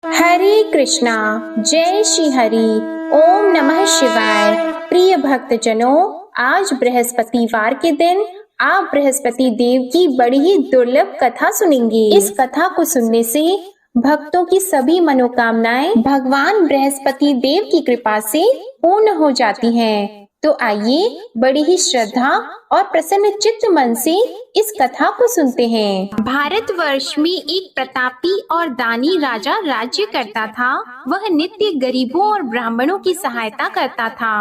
हरे कृष्णा। जय श्री हरि। ओम नमः शिवाय। प्रिय भक्तजनों, आज बृहस्पतिवार के दिन आप बृहस्पति देव की बड़ी ही दुर्लभ कथा सुनेंगे। इस कथा को सुनने से भक्तों की सभी मनोकामनाएं भगवान बृहस्पति देव की कृपा से पूर्ण हो जाती हैं। तो आइए बड़ी ही श्रद्धा और प्रसन्न चित्त मन से इस कथा को सुनते हैं। भारतवर्ष में एक प्रतापी और दानी राजा राज्य करता था। वह नित्य गरीबों और ब्राह्मणों की सहायता करता था।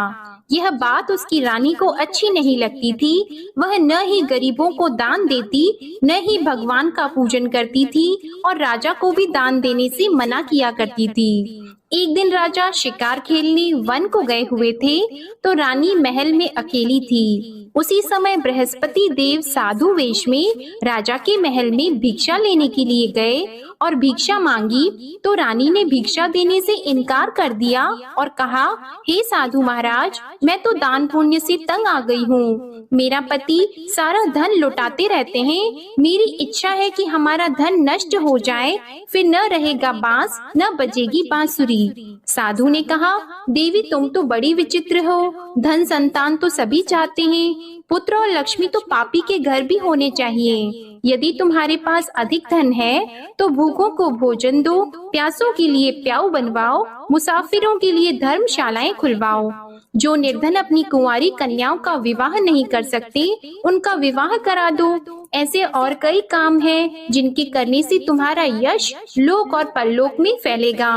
यह बात उसकी रानी को अच्छी नहीं लगती थी। वह न ही गरीबों को दान देती, न ही भगवान का पूजन करती थी और राजा को भी दान देने से मना किया करती थी। एक दिन राजा शिकार खेलने वन को गए हुए थे, तो रानी महल में अकेली थी। उसी समय बृहस्पति देव साधु वेश में राजा के महल में भिक्षा लेने के लिए गए और भिक्षा मांगी, तो रानी ने भिक्षा देने से इनकार कर दिया और कहा, हे साधु महाराज, मैं तो दान पुण्य से तंग आ गई हूँ। मेरा पति सारा धन लुटाते रहते हैं। मेरी इच्छा है कि हमारा धन नष्ट हो जाए, फिर न रहेगा बांस, न बजेगी बांसुरी। साधु ने कहा, देवी तुम तो बड़ी विचित्र हो। धन संतान तो सभी चाहते हैं, पुत्र और लक्ष्मी तो पापी के घर भी होने चाहिए। यदि तुम्हारे पास अधिक धन है तो भूखों को भोजन दो, प्यासों के लिए प्याऊ बनवाओ, मुसाफिरों के लिए धर्मशालाएं खुलवाओ। जो निर्धन अपनी कुंवारी कन्याओं का विवाह नहीं कर सकते, उनका विवाह करा दो। ऐसे और कई काम हैं जिनके करने से तुम्हारा यश लोक और परलोक में फैलेगा।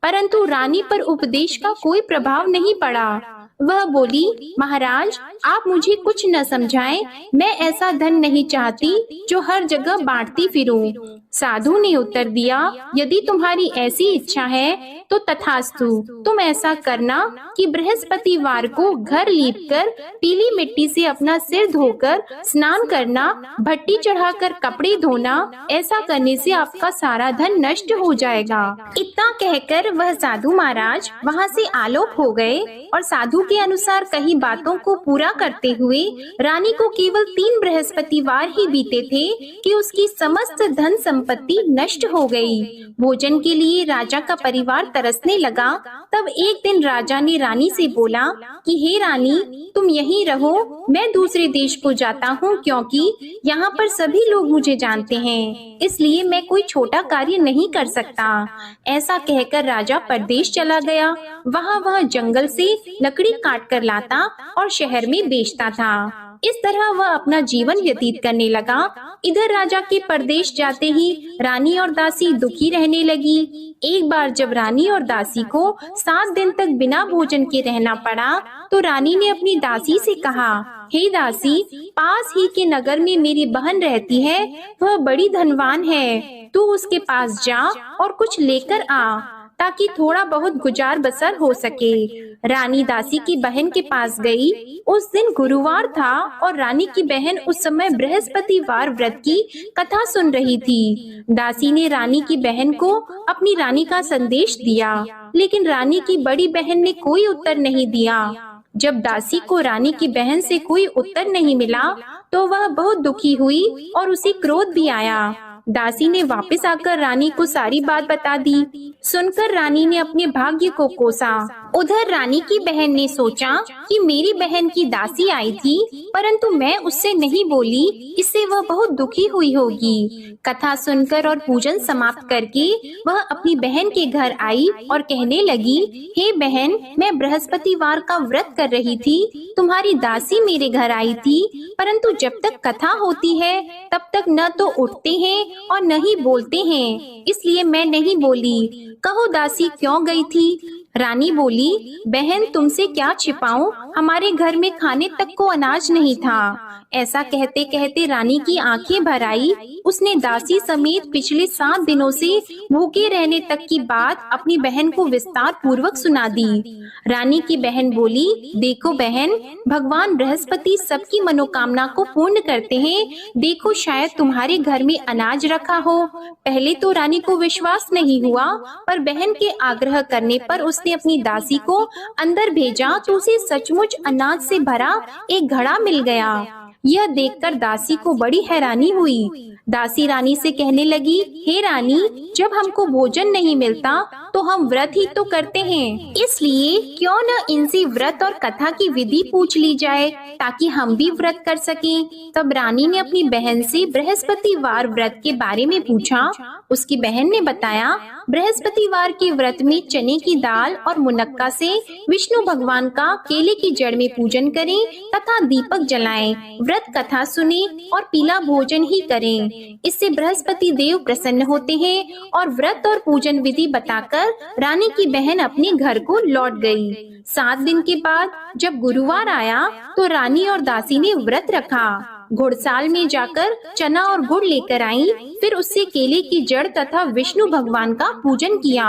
परंतु रानी पर उपदेश का कोई प्रभाव नहीं पड़ा। वह बोली, महाराज आप मुझे कुछ न समझाएं। मैं ऐसा धन नहीं चाहती जो हर जगह बांटती फिरूं। साधु ने उत्तर दिया, यदि तुम्हारी ऐसी इच्छा है तो तथास्तु। तुम ऐसा करना कि बृहस्पतिवार को घर लीपकर पीली मिट्टी से अपना सिर धोकर स्नान करना, भट्टी चढ़ाकर कपड़े धोना। ऐसा करने से आपका सारा धन नष्ट हो जाएगा। इतना कहकर वह साधु महाराज वहाँ से आलोक हो गए और साधु के अनुसार कई बातों को पूरा करते हुए रानी को केवल 3 बृहस्पतिवार ही बीते थे कि उसकी समस्त धन संपत्ति नष्ट हो गई। भोजन के लिए राजा का परिवार तरसने लगा। तब एक दिन राजा ने रानी से बोला कि हे रानी, तुम यहीं रहो, मैं दूसरे देश को जाता हूँ, क्योंकि यहाँ पर सभी लोग मुझे जानते हैं, इसलिए मैं कोई छोटा कार्य नहीं कर सकता। ऐसा कहकर राजा परदेश चला गया। वहाँ वह जंगल से लकड़ी काट कर लाता और शहर में बेचता था। इस तरह वह अपना जीवन व्यतीत करने लगा। इधर राजा के परदेश जाते ही रानी और दासी दुखी रहने लगी। एक बार जब रानी और दासी को 7 दिन तक बिना भोजन के रहना पड़ा, तो रानी ने अपनी दासी से कहा, हे दासी, पास ही के नगर में मेरी बहन रहती है, वह बड़ी धनवान है। तू उसके पास जा और कुछ लेकर आ, ताकि थोड़ा बहुत गुजार बसर हो सके। रानी दासी की बहन के पास गई। उस दिन गुरुवार था और रानी की बहन उस समय बृहस्पतिवार व्रत की कथा सुन रही थी। दासी ने रानी की बहन को अपनी रानी का संदेश दिया, लेकिन रानी की बड़ी बहन ने कोई उत्तर नहीं दिया। जब दासी को रानी की बहन से कोई उत्तर नहीं मिला, तो वह बहुत दुखी हुई और उसे क्रोध भी आया। दासी ने वापस आकर रानी को सारी बात बता दी। सुनकर रानी ने अपने भाग्य को कोसा। उधर रानी की बहन ने सोचा कि मेरी बहन की दासी आई थी, परंतु मैं उससे नहीं बोली, इससे वह बहुत दुखी हुई होगी। कथा सुनकर और पूजन समाप्त करके वह अपनी बहन के घर आई और कहने लगी, हे बहन, मैं बृहस्पतिवार का व्रत कर रही थी, तुम्हारी दासी मेरे घर आई थी, परंतु जब तक कथा होती है तब तक न तो उठते हैं और न ही बोलते हैं, इसलिए मैं नहीं बोली। कहो दासी क्यों गई थी? रानी बोली, बहन तुमसे क्या छिपाऊं, हमारे घर में खाने तक को अनाज नहीं था। ऐसा कहते कहते रानी की आंखें भर आई। उसने दासी समेत पिछले 7 दिनों से भूखे रहने तक की बात अपनी बहन को विस्तार पूर्वक सुना दी। रानी की बहन बोली, देखो बहन, भगवान बृहस्पति सबकी मनोकामना को पूर्ण करते हैं। देखो शायद तुम्हारे घर में अनाज रखा हो। पहले तो रानी को विश्वास नहीं हुआ, पर बहन के आग्रह करने पर उसने अपनी दासी को अंदर भेजा तो उसे सचमुच अनाज से भरा एक घड़ा मिल गया। यह देखकर दासी को बड़ी हैरानी हुई। दासी रानी से कहने लगी, हे रानी, जब हमको भोजन नहीं मिलता तो हम व्रत ही तो करते हैं, इसलिए क्यों न इनसे व्रत और कथा की विधि पूछ ली जाए ताकि हम भी व्रत कर सकें। तब रानी ने अपनी बहन से बृहस्पतिवार व्रत के बारे में पूछा। उसकी बहन ने बताया, बृहस्पतिवार के व्रत में चने की दाल और मुनक्का से विष्णु भगवान का केले की जड़ में पूजन करें तथा दीपक जलाएं, व्रत कथा सुने और पीला भोजन ही करें। इससे बृहस्पति देव प्रसन्न होते हैं। और व्रत और पूजन विधि बताकर रानी की बहन अपने घर को लौट गई। 7 दिन के बाद जब गुरुवार आया तो रानी और दासी ने व्रत रखा। घुड़साल में जाकर चना और गुड़ लेकर आई, फिर उससे केले की जड़ तथा विष्णु भगवान का पूजन किया।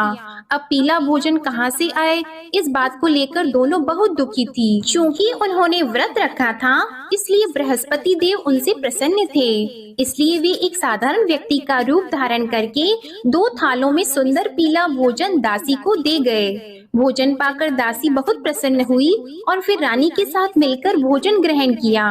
अब पीला भोजन कहाँ से आए, इस बात को लेकर दोनों बहुत दुखी थी। क्योंकि उन्होंने व्रत रखा था, इसलिए बृहस्पति देव उनसे प्रसन्न थे। इसलिए वे एक साधारण व्यक्ति का रूप धारण करके 2 थालों में सुंदर पीला भोजन दासी को दे गए। भोजन पाकर दासी बहुत प्रसन्न हुई और फिर रानी के साथ मिलकर भोजन ग्रहण किया।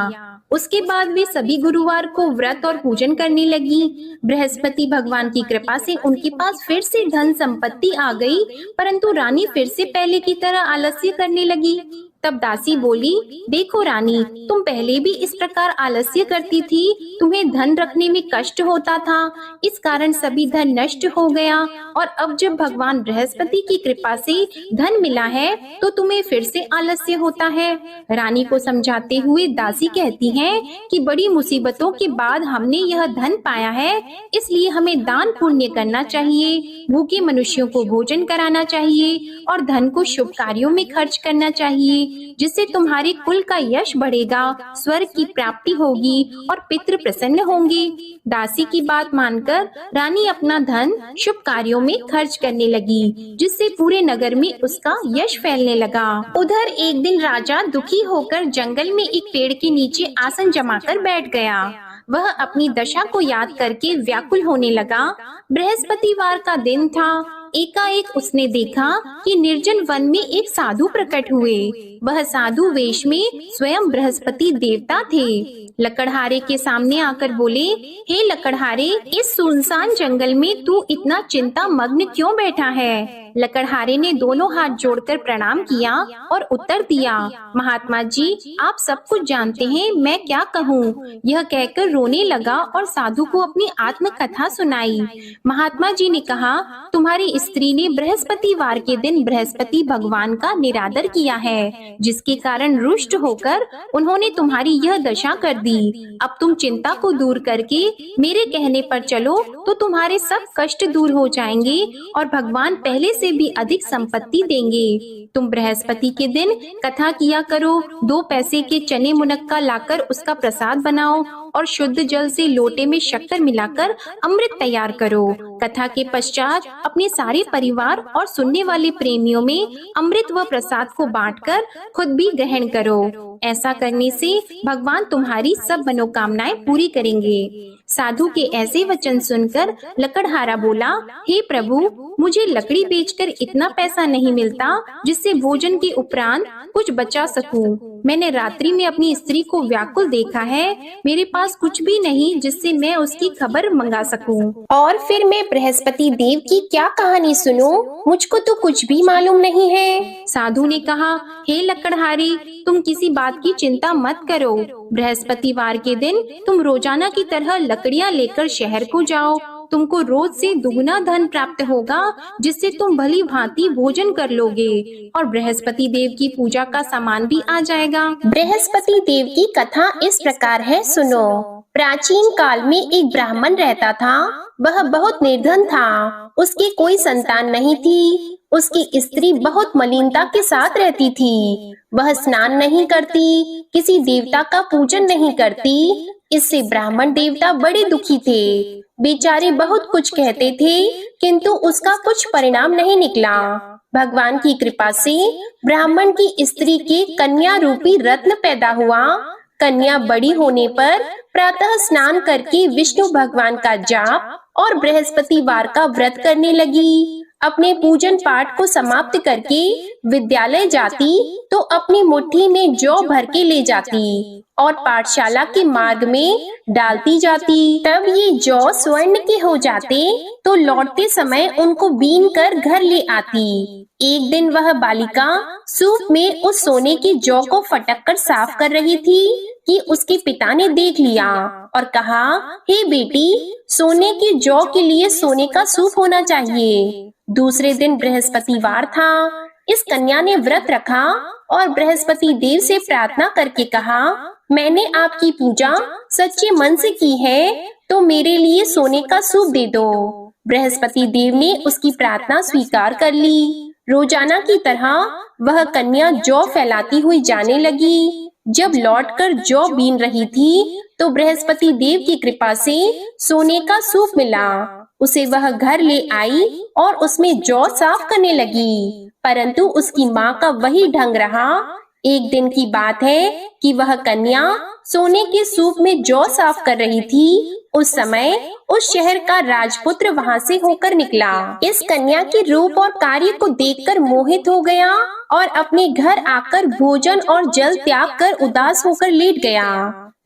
उसके बाद वे सभी गुरुवार को व्रत और पूजन करने लगी। बृहस्पति भगवान की कृपा से उनके पास फिर से धन संपत्ति आ गई, परंतु रानी फिर से पहले की तरह आलस्य करने लगी। तब दासी बोली, देखो रानी, तुम पहले भी इस प्रकार आलस्य करती थी, तुम्हें धन रखने में कष्ट होता था, इस कारण सभी धन नष्ट हो गया, और अब जब भगवान बृहस्पति की कृपा से धन मिला है तो तुम्हें फिर से आलस्य होता है। रानी को समझाते हुए दासी कहती है कि बड़ी मुसीबतों के बाद हमने यह धन पाया है, इसलिए हमें दान पुण्य करना चाहिए, भूखे मनुष्यों को भोजन कराना चाहिए और धन को शुभ कार्यों में खर्च करना चाहिए, जिससे तुम्हारे कुल का यश बढ़ेगा, स्वर्ग की प्राप्ति होगी और पितृ प्रसन्न होंगे। दासी की बात मानकर रानी अपना धन शुभ कार्यों में खर्च करने लगी, जिससे पूरे नगर में उसका यश फैलने लगा। उधर एक दिन राजा दुखी होकर जंगल में एक पेड़ के नीचे आसन जमाकर बैठ गया। वह अपनी दशा को याद करके व्याकुल होने लगा। बृहस्पतिवार का दिन था। एकाएक उसने देखा कि निर्जन वन में एक साधु प्रकट हुए। वह साधु वेश में स्वयं बृहस्पति देवता थे। लकड़हारे के सामने आकर बोले, हे लकड़हारे, इस सुनसान जंगल में तू इतना चिंता मग्न क्यों बैठा है? लकड़हारे ने दोनों हाथ जोड़कर प्रणाम किया और उत्तर दिया, महात्मा जी, आप सब कुछ जानते हैं, मैं क्या कहूँ। यह कहकर रोने लगा और साधु को अपनी आत्म कथा सुनाई। महात्मा जी ने कहा, तुम्हारी स्त्री ने बृहस्पतिवार के दिन बृहस्पति भगवान का निरादर किया है, जिसके कारण रुष्ट होकर उन्होंने तुम्हारी यह दशा कर दी। अब तुम चिंता को दूर करके मेरे कहने पर चलो तो तुम्हारे सब कष्ट दूर हो जाएंगे और भगवान पहले से भी अधिक संपत्ति देंगे। तुम बृहस्पति के दिन कथा किया करो, 2 पैसे के चने मुनक्का लाकर उसका प्रसाद बनाओ और शुद्ध जल से लोटे में शक्कर मिलाकर अमृत तैयार करो। कथा के पश्चात अपने सारे परिवार और सुनने वाले प्रेमियों में अमृत व प्रसाद को बांटकर खुद भी ग्रहण करो। ऐसा करने से भगवान तुम्हारी सब मनोकामनाएं पूरी करेंगे। साधु के ऐसे वचन सुनकर लकड़हारा बोला, हे प्रभु, मुझे लकड़ी बेचकर इतना पैसा नहीं मिलता जिससे भोजन के उपरांत कुछ बचा सकूं। मैंने रात्रि में अपनी स्त्री को व्याकुल देखा है, मेरे पास कुछ भी नहीं जिससे मैं उसकी खबर मंगा सकूं। और फिर मैं बृहस्पति देव की क्या कहानी सुनूं? मुझको तो कुछ भी मालूम नहीं है। साधु ने कहा, हे लकड़हारी, तुम किसी बात की चिंता मत करो। बृहस्पतिवार के दिन तुम रोजाना की तरह लकड़ियां लेकर शहर को जाओ। तुमको रोज से दुगना धन प्राप्त होगा, जिससे तुम भली भांति भोजन कर लोगे और बृहस्पति देव की पूजा का सामान भी आ जाएगा। बृहस्पति देव की कथा इस प्रकार है, सुनो। प्राचीन काल में एक ब्राह्मण रहता था। वह बहुत निर्धन था। उसकी कोई संतान नहीं थी। उसकी स्त्री बहुत मलिनता के साथ रहती थी। वह स्नान नहीं करती, किसी देवता का पूजन नहीं करती। इससे ब्राह्मण देवता बड़े दुखी थे। बेचारे बहुत कुछ कहते थे, किंतु उसका कुछ परिणाम नहीं निकला। भगवान की कृपा से ब्राह्मण की स्त्री के कन्या रूपी रत्न पैदा हुआ। कन्या बड़ी होने पर प्रातः स्नान करके विष्णु भगवान का जाप और बृहस्पतिवार का व्रत करने लगी। अपने पूजन पाठ को समाप्त करके विद्यालय जाती तो अपनी मुट्ठी में जौ भर के ले जाती और पाठशाला के मार्ग में डालती जाती। तब ये जौ स्वर्ण के हो जाते तो लौटते समय उनको बीन कर घर ले आती। एक दिन वह बालिका सूप में उस सोने के जौ को फटक कर साफ कर रही थी कि उसके पिता ने देख लिया और कहा, हे बेटी, सोने के जौ के लिए सोने का सूप होना चाहिए। दूसरे दिन बृहस्पतिवार था। इस कन्या ने व्रत रखा और बृहस्पति देव से प्रार्थना करके कहा, मैंने आपकी पूजा सच्चे मन से की है, तो मेरे लिए सोने का सूप दे दो। बृहस्पति देव ने उसकी प्रार्थना स्वीकार कर ली। रोजाना की तरह वह कन्या जौ फैलाती हुई जाने लगी। जब लौटकर जौ बीन रही थी तो बृहस्पति देव की कृपा से सोने का सूप मिला। उसे वह घर ले आई और उसमें जौ साफ करने लगी, परंतु उसकी माँ का वही ढंग रहा। एक दिन की बात है कि वह कन्या सोने के सूप में जौ साफ कर रही थी। उस समय उस शहर का राजपुत्र वहां से होकर निकला। इस कन्या के रूप और कार्य को देखकर मोहित हो गया और अपने घर आकर भोजन और जल त्याग कर उदास होकर लेट गया।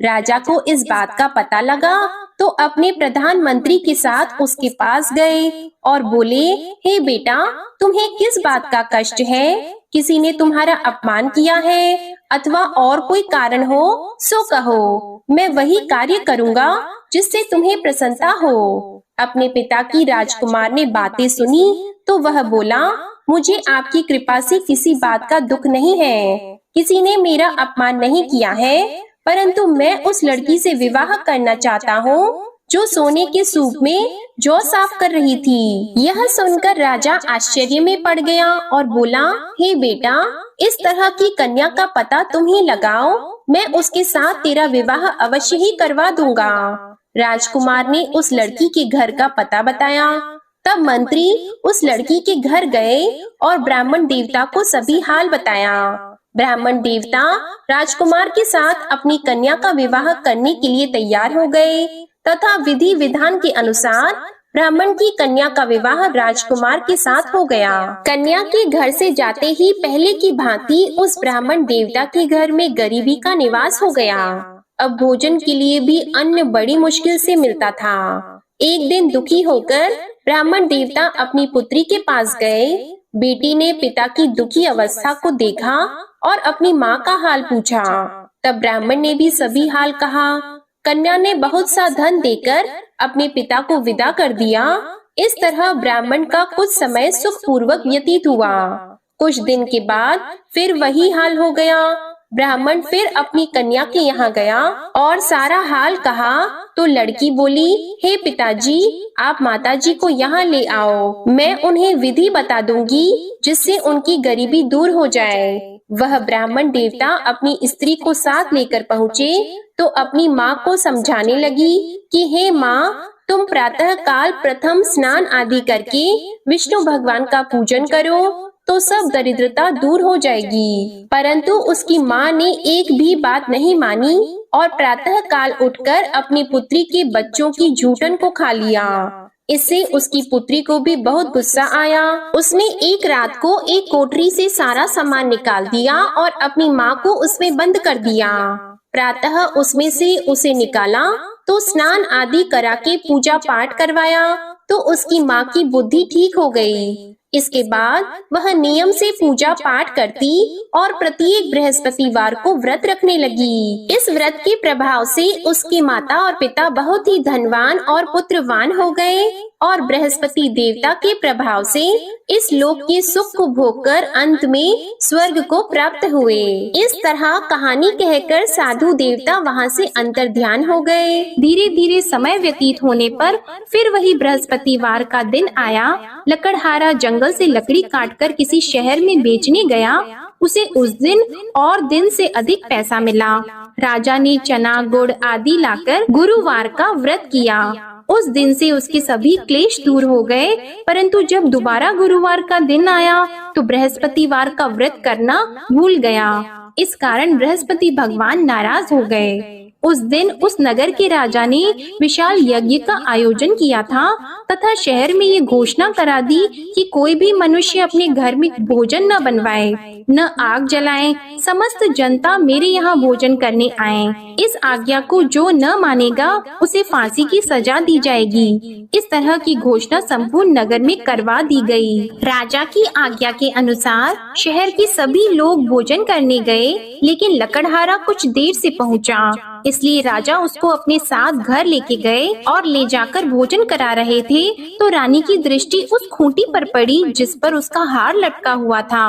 राजा को इस बात का पता लगा तो अपने प्रधानमंत्री के साथ उसके पास गए और बोले, हे बेटा, तुम्हें किस बात का कष्ट है? किसी ने तुम्हारा अपमान किया है अथवा और कोई कारण हो सो कहो, मैं वही कार्य करूँगा जिससे तुम्हें प्रसन्नता हो। अपने पिता की राजकुमार ने बातें सुनी तो वह बोला, मुझे आपकी कृपा से किसी बात का दुख नहीं है। किसी ने मेरा अपमान नहीं किया है, परंतु मैं उस लड़की से विवाह करना चाहता हूँ जो सोने के सूप में जौ साफ कर रही थी। यह सुनकर राजा आश्चर्य में पड़ गया और बोला, हे बेटा, इस तरह की कन्या का पता तुम ही लगाओ, मैं उसके साथ तेरा विवाह अवश्य ही करवा दूंगा। राजकुमार ने उस लड़की के घर का पता बताया। तब मंत्री उस लड़की के घर गए और ब्राह्मण देवता को सभी हाल बताया। ब्राह्मण देवता राजकुमार के साथ अपनी कन्या का विवाह करने के लिए तैयार हो गए तथा विधि विधान के अनुसार ब्राह्मण की कन्या का विवाह राजकुमार के साथ हो गया। कन्या के घर से जाते ही पहले की भांति उस ब्राह्मण देवता के घर में गरीबी का निवास हो गया। अब भोजन के लिए भी अन्न बड़ी मुश्किल से मिलता था। एक दिन दुखी होकर ब्राह्मण देवता अपनी पुत्री के पास गए। बेटी ने पिता की दुखी अवस्था को देखा और अपनी माँ का हाल पूछा। तब ब्राह्मण ने भी सभी हाल कहा। कन्या ने बहुत सा धन देकर अपने पिता को विदा कर दिया। इस तरह ब्राह्मण का कुछ समय सुखपूर्वक व्यतीत हुआ। कुछ दिन के बाद फिर वही हाल हो गया। ब्राह्मण फिर अपनी कन्या के यहाँ गया और सारा हाल कहा तो लड़की बोली, हे पिताजी, आप माताजी को यहाँ ले आओ, मैं उन्हें विधि बता दूंगी जिससे उनकी गरीबी दूर हो जाए। वह ब्राह्मण देवता अपनी स्त्री को साथ लेकर पहुँचे तो अपनी माँ को समझाने लगी कि हे माँ, तुम प्रातः काल प्रथम स्नान आदि करके विष्णु भगवान का पूजन करो तो सब दरिद्रता दूर हो जाएगी। परंतु उसकी माँ ने एक भी बात नहीं मानी और प्रातः काल उठकर अपनी पुत्री के बच्चों की जूठन को खा लिया। इससे उसकी पुत्री को भी बहुत गुस्सा आया। उसने एक रात को एक कोठरी से सारा सामान निकाल दिया और अपनी माँ को उसमें बंद कर दिया। प्रातः उसमें से उसे निकाला तो स्नान आदि करा के पूजा पाठ करवाया तो उसकी माँ की बुद्धि ठीक हो गई। इसके बाद वह नियम से पूजा पाठ करती और प्रत्येक बृहस्पतिवार को व्रत रखने लगी। इस व्रत के प्रभाव से उसकी माता और पिता बहुत ही धनवान और पुत्रवान हो गए और बृहस्पति देवता के प्रभाव से इस लोक के सुख को भोगकर अंत में स्वर्ग को प्राप्त हुए। इस तरह कहानी कहकर साधु देवता वहाँ से अंतर्ध्यान हो गए। धीरे धीरे समय व्यतीत होने पर फिर वही बृहस्पतिवार का दिन आया। लकड़हारा जंगल से लकड़ी काटकर किसी शहर में बेचने गया। उसे उस दिन और दिन से अधिक पैसा मिला। राजा ने चना गुड़ आदि लाकर गुरुवार का व्रत किया। उस दिन से उसके सभी क्लेश दूर हो गए। परंतु जब दोबारा गुरुवार का दिन आया तो बृहस्पतिवार का व्रत करना भूल गया। इस कारण बृहस्पति भगवान नाराज हो गए। उस दिन उस नगर के राजा ने विशाल यज्ञ का आयोजन किया था तथा शहर में ये घोषणा करा दी कि कोई भी मनुष्य अपने घर में भोजन न बनवाए, न आग जलाए। समस्त जनता मेरे यहाँ भोजन करने आए। इस आज्ञा को जो न मानेगा उसे फांसी की सजा दी जाएगी। इस तरह की घोषणा संपूर्ण नगर में करवा दी गई। राजा की आज्ञा के अनुसार शहर के सभी लोग भोजन करने गए, लेकिन लकड़हारा कुछ देर से पहुंचा, इसलिए राजा उसको अपने साथ घर लेके गए और ले जाकर भोजन करा रहे थे तो रानी की दृष्टि उस खूंटी पर पड़ी जिस पर उसका हार लटका हुआ था।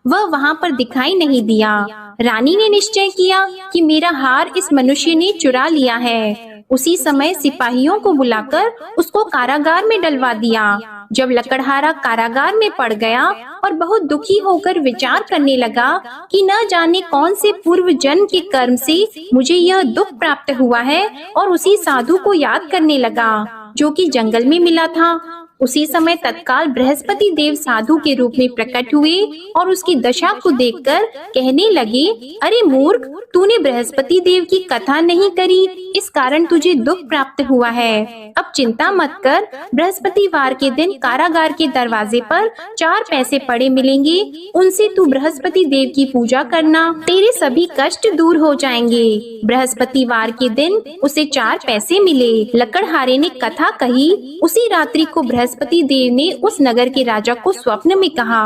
वह वहाँ पर दिखाई नहीं दिया। रानी ने निश्चय किया कि मेरा हार इस मनुष्य ने चुरा लिया है। उसी समय सिपाहियों को बुलाकर उसको कारागार में डलवा दिया। जब लकड़हारा कारागार में पड़ गया और बहुत दुखी होकर विचार करने लगा कि न जाने कौन से पूर्व जन्म के कर्म से मुझे यह दुख प्राप्त हुआ है, और उसी साधु को याद करने लगा जो कि जंगल में मिला था। उसी समय तत्काल बृहस्पति देव साधु के रूप में प्रकट हुए और उसकी दशा को देखकर कहने लगे, अरे मूर्ख, तूने बृहस्पति देव की कथा नहीं करी, इस कारण तुझे दुख प्राप्त हुआ है। अब चिंता मत कर, बृहस्पतिवार के दिन कारागार के दरवाजे पर 4 पैसे पड़े मिलेंगे, उनसे तू बृहस्पति देव की पूजा करना, तेरे सभी कष्ट दूर हो जाएंगे। बृहस्पतिवार के दिन उसे 4 पैसे मिले। लकड़हारे ने कथा कही। उसी रात्रि को बृहस्पति देव ने उस नगर के राजा को स्वप्न में कहा,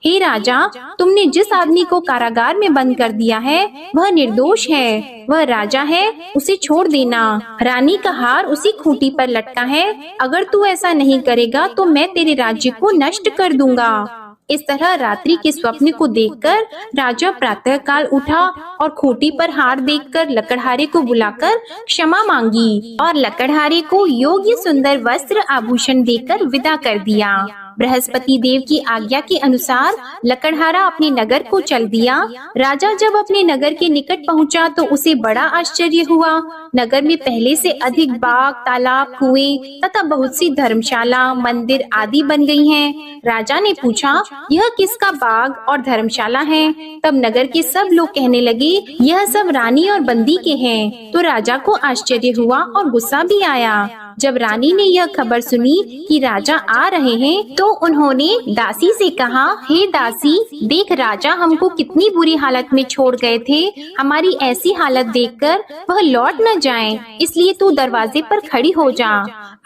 हे राजा, तुमने जिस आदमी को कारागार में बंद कर दिया है वह निर्दोष है, वह राजा है, उसे छोड़ देना। रानी का हार उसी खूंटी पर लटका है, अगर तू ऐसा नहीं करेगा तो मैं तेरे राज्य को नष्ट कर दूंगा। इस तरह रात्रि के स्वप्न को देखकर राजा प्रातः काल उठा और खूंटी पर हार देखकर लकड़हारे को बुलाकर क्षमा मांगी और लकड़हारे को योग्य सुंदर वस्त्र आभूषण देकर विदा कर दिया। बृहस्पति देव की आज्ञा के अनुसार लकड़हारा अपने नगर को चल दिया। राजा जब अपने नगर के निकट पहुंचा तो उसे बड़ा आश्चर्य हुआ। नगर में पहले से अधिक बाग, तालाब, कुएं तथा बहुत सी धर्मशाला, मंदिर आदि बन गई हैं। राजा ने पूछा, यह किसका बाग और धर्मशाला है? तब नगर के सब लोग कहने लगे, यह सब रानी और बंदी के हैं। तो राजा को आश्चर्य हुआ और गुस्सा भी आया। जब रानी ने यह खबर सुनी कि राजा आ रहे हैं तो उन्होंने दासी से कहा, हे दासी, देख राजा हमको कितनी बुरी हालत में छोड़ गए थे, हमारी ऐसी हालत देखकर वह लौट न जाएं, इसलिए तू दरवाजे पर खड़ी हो जा।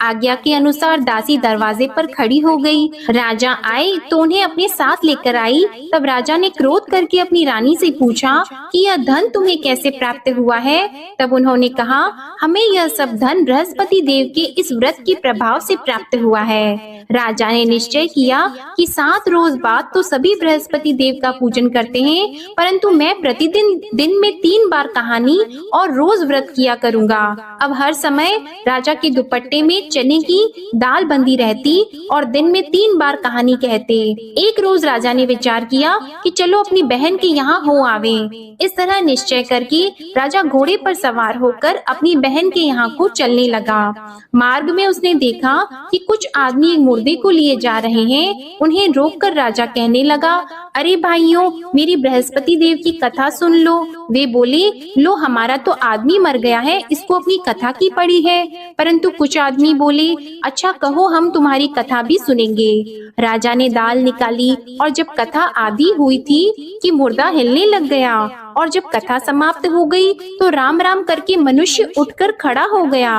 आज्ञा के अनुसार दासी दरवाजे पर खड़ी हो गई। राजा आए तो उन्हें अपने साथ लेकर आई। तब राजा ने क्रोध करके अपनी रानी से पूछा कि यह धन तुम्हें कैसे प्राप्त हुआ है? तब उन्होंने कहा, हमें यह सब धन बृहस्पति देव के इस व्रत के प्रभाव से प्राप्त हुआ है। राजा ने निश्चय किया कि 7 रोज बाद तो सभी बृहस्पति देव का पूजन करते हैं, परंतु मैं प्रतिदिन दिन में 3 बार कहानी और रोज व्रत किया करूंगा। अब हर समय राजा के दुपट्टे में चने की दाल बंधी रहती और दिन में 3 बार कहानी कहते। एक रोज राजा ने विचार किया कि चलो अपनी बहन के यहाँ हो आवे। इस तरह निश्चय करके राजा घोड़े पर सवार होकर अपनी बहन के यहाँ को चलने लगा। मार्ग में उसने देखा कि कुछ आदमी एक मुर्दे को लिए जा रहे हैं। उन्हें रोककर राजा कहने लगा, अरे भाइयों, मेरी बृहस्पति देव की कथा सुन लो। वे बोले, लो हमारा तो आदमी मर गया है, इसको अपनी कथा की पड़ी है। परंतु कुछ आदमी बोले, अच्छा कहो, हम तुम्हारी कथा भी सुनेंगे। राजा ने दाल निकाली और जब कथा आधी हुई थी कि मुर्दा हिलने लग गया, और जब कथा समाप्त हो गई तो राम राम करके मनुष्य उठकर खड़ा हो गया।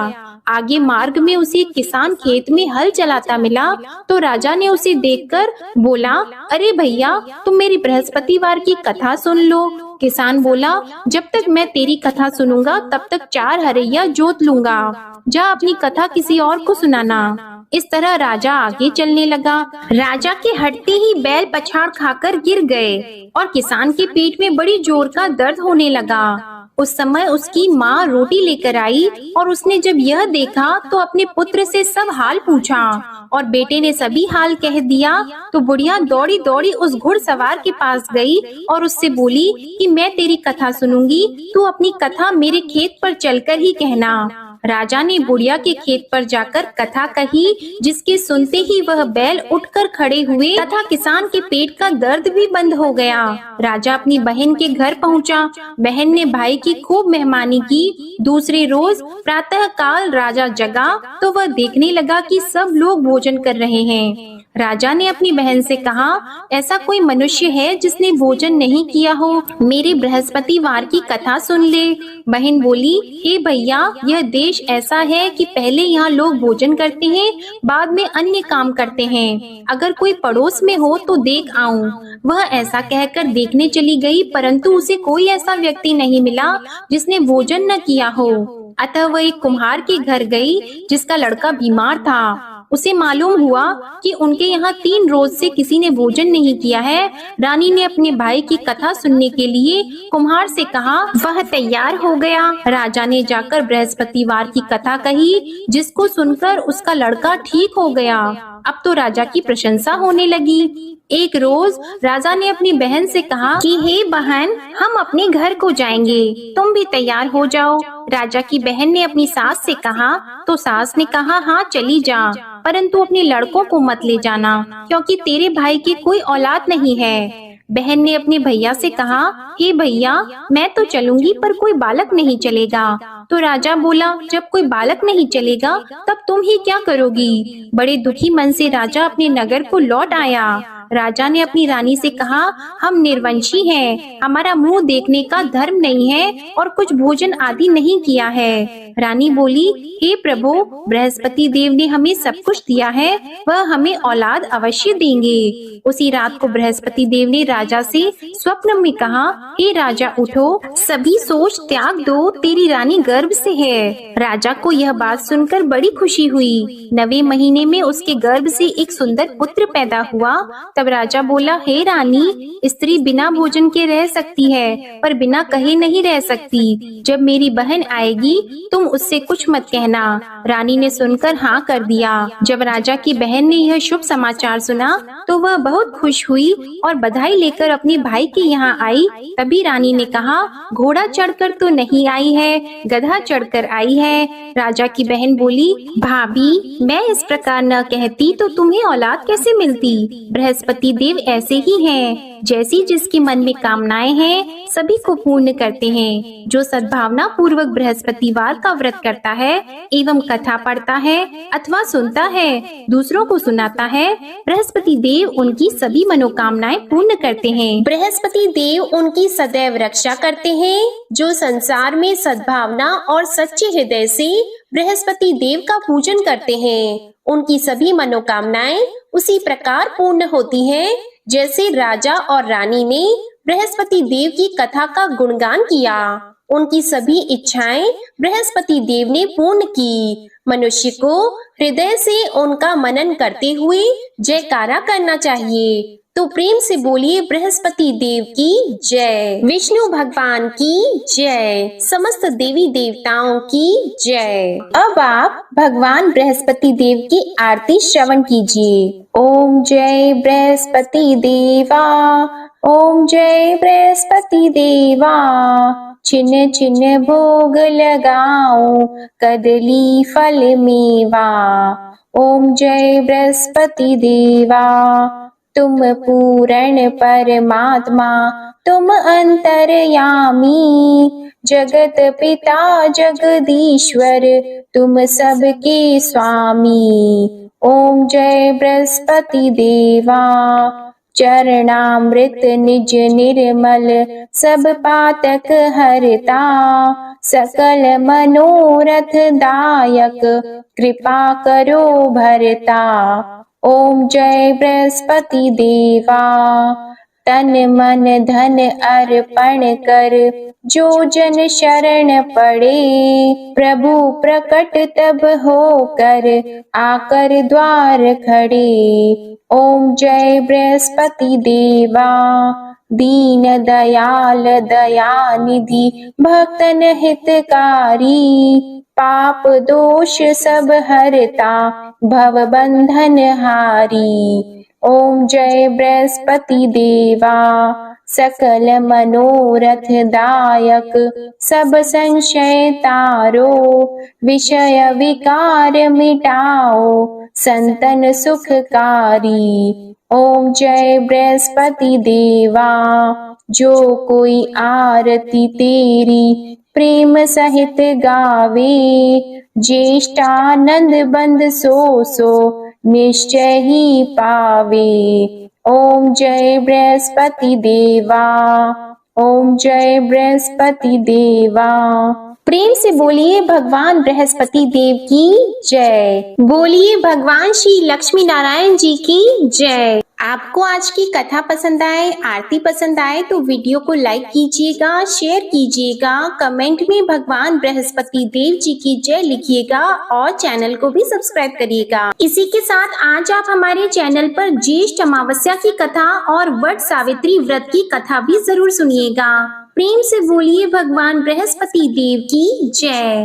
आगे मार्ग में उसे एक किसान खेत में हल चलाता मिला तो राजा ने उसे देखकर बोला, अरे भैया, तुम मेरी बृहस्पतिवार की कथा सुन लो। किसान बोला, जब तक मैं तेरी कथा सुनूंगा तब तक 4 हरैया जोत लूंगा, जा अपनी कथा किसी और को सुनाना। इस तरह राजा आगे चलने लगा। राजा के हटते ही बैल पछाड़ खाकर गिर गए और किसान के पेट में बड़ी जोर का दर्द होने लगा। उस समय उसकी माँ रोटी लेकर आई और उसने जब यह देखा तो अपने पुत्र से सब हाल पूछा और बेटे ने सभी हाल कह दिया। तो बुढ़िया दौड़ी दौड़ी उस घुड़सवार के पास गई और उससे बोली कि मैं तेरी कथा सुनूंगी, तू अपनी कथा मेरे खेत पर चलकर ही कहना। राजा ने बुढ़िया के खेत पर जाकर कथा कही, जिसके सुनते ही वह बैल उठकर खड़े हुए तथा किसान के पेट का दर्द भी बंद हो गया। राजा अपनी बहन के घर पहुंचा। बहन ने भाई की खूब मेहमानी की। दूसरे रोज प्रातः काल राजा जगा तो वह देखने लगा कि सब लोग भोजन कर रहे हैं। राजा ने अपनी बहन से कहा, ऐसा कोई मनुष्य है जिसने भोजन नहीं किया हो? मेरे बृहस्पतिवार की कथा सुन ले। बहन बोली, हे भैया, यह देश ऐसा है कि पहले यहाँ लोग भोजन करते हैं, बाद में अन्य काम करते हैं। अगर कोई पड़ोस में हो तो देख आऊं। वह ऐसा कहकर देखने चली गई, परंतु उसे कोई ऐसा व्यक्ति नहीं मिला जिसने भोजन न किया हो। अतः वह एक कुम्हार के घर गई, जिसका लड़का बीमार था। उसे मालूम हुआ कि उनके यहाँ 3 रोज से किसी ने भोजन नहीं किया है। रानी ने अपने भाई की कथा सुनने के लिए कुम्हार से कहा। वह तैयार हो गया। राजा ने जाकर बृहस्पतिवार की कथा कही, जिसको सुनकर उसका लड़का ठीक हो गया। अब तो राजा की प्रशंसा होने लगी। एक रोज राजा ने अपनी बहन से कहा कि हे बहन, हम अपने घर को जाएंगे, तुम भी तैयार हो जाओ। राजा की बहन ने अपनी सास से कहा, तो सास ने कहा, हाँ चली जा, परंतु अपने लड़कों को मत ले जाना, क्योंकि तेरे भाई की कोई औलाद नहीं है। बहन ने अपने भैया से कहा, हे भैया, मैं तो चलूंगी पर कोई बालक नहीं चलेगा। तो राजा बोला, जब कोई बालक नहीं चलेगा तब तुम ही क्या करोगी? बड़े दुखी मन से राजा अपने नगर को लौट आया। राजा ने अपनी रानी से कहा, हम निर्वंशी हैं, हमारा मुंह देखने का धर्म नहीं है और कुछ भोजन आदि नहीं किया है। रानी बोली, हे प्रभु, बृहस्पति देव ने हमें सब कुछ दिया है, वह हमें औलाद अवश्य देंगे। उसी रात को बृहस्पति देव ने राजा से स्वप्न में कहा, हे राजा उठो, सभी सोच त्याग दो, तेरी रानी गर्भ से है। राजा को यह बात सुनकर बड़ी खुशी हुई। 9वें महीने में उसके गर्भ से एक सुंदर पुत्र पैदा हुआ। तब राजा बोला, हे रानी, स्त्री बिना भोजन के रह सकती है, पर बिना कहे नहीं रह सकती। जब मेरी बहन आएगी तुम उससे कुछ मत कहना। रानी ने सुनकर हाँ कर दिया। जब राजा की बहन ने यह शुभ समाचार सुना तो वह बहुत खुश हुई और बधाई लेकर अपने भाई के यहाँ आई। तभी रानी ने कहा, घोड़ा चढ़कर तो नहीं आई है, गधा चढ़कर आई है। राजा की बहन बोली, भाभी, मैं इस प्रकार न कहती तो तुम्हें औलाद कैसे मिलती? बृहस्पति देव ऐसे ही हैं, जैसी जिसके मन में कामनाएं हैं सभी को पूर्ण करते हैं। जो सद्भावना पूर्वक बृहस्पतिवार का व्रत करता है एवं कथा पढ़ता है अथवा सुनता है, दूसरों को सुनाता है, बृहस्पति देव उनकी सभी मनोकामनाएं पूर्ण करते हैं। बृहस्पति देव उनकी सदैव रक्षा करते हैं। जो संसार में सद्भावना और सच्चे हृदय से बृहस्पति देव का पूजन करते हैं, उनकी सभी मनोकामनाएं उसी प्रकार पूर्ण होती हैं जैसे राजा और रानी ने बृहस्पति देव की कथा का गुणगान किया। उनकी सभी इच्छाएं बृहस्पति देव ने पूर्ण की। मनुष्य को हृदय से उनका मनन करते हुए जयकारा करना चाहिए। तो प्रेम से बोलिए, बृहस्पति देव की जय, विष्णु भगवान की जय, समस्त देवी देवताओं की जय। अब आप भगवान बृहस्पति देव की आरती श्रवण कीजिए। ओम जय बृहस्पति देवा, ओम जय बृहस्पति देवा, छिन्न छिन्न भोग लगाओ, कदली फल मेवा। ओम जय बृहस्पति देवा, तुम पूर्ण परमात्मा, तुम अंतर्यामी, जगत पिता जगदीश्वर, तुम सबके स्वामी। ओम जय बृहस्पति देवा, चरणामृत निज निर्मल, सब पातक हरता, सकल मनोरथ दायक, कृपा करो भरता। ओम जय बृहस्पति देवा, तन मन धन अर्पण कर, जो जन शरण पड़े, प्रभु प्रकट तब होकर, आकर द्वार खड़े। ओम जय बृहस्पति देवा, दीन दयाल दयानिधि, भक्तन हितकारी, पाप दोष सब हरता, भव बंधन हारी। ओम जय बृहस्पति देवा, सकल मनोरथ दायक सब संशय तारो, विषय विकार मिटाओ संतन सुखकारी। ओम जय बृहस्पति देवा, जो कोई आरती तेरी प्रेम सहित गावे, ज्येष्ठानंद बंद सो निश्चय ही पावे। ओम जय बृहस्पति देवा, ओम जय बृहस्पति देवा। प्रेम से बोलिए भगवान बृहस्पति देव की जय। बोलिए भगवान श्री लक्ष्मी नारायण जी की जय। आपको आज की कथा पसंद आए, आरती पसंद आए तो वीडियो को लाइक कीजिएगा, शेयर कीजिएगा, कमेंट में भगवान बृहस्पति देव जी की जय लिखिएगा और चैनल को भी सब्सक्राइब करिएगा। इसी के साथ आज आप हमारे चैनल पर ज्येष्ठ अमावस्या की कथा और वट सावित्री व्रत की कथा भी जरूर सुनिएगा। प्रेम से बोलिए भगवान बृहस्पति देव की जय।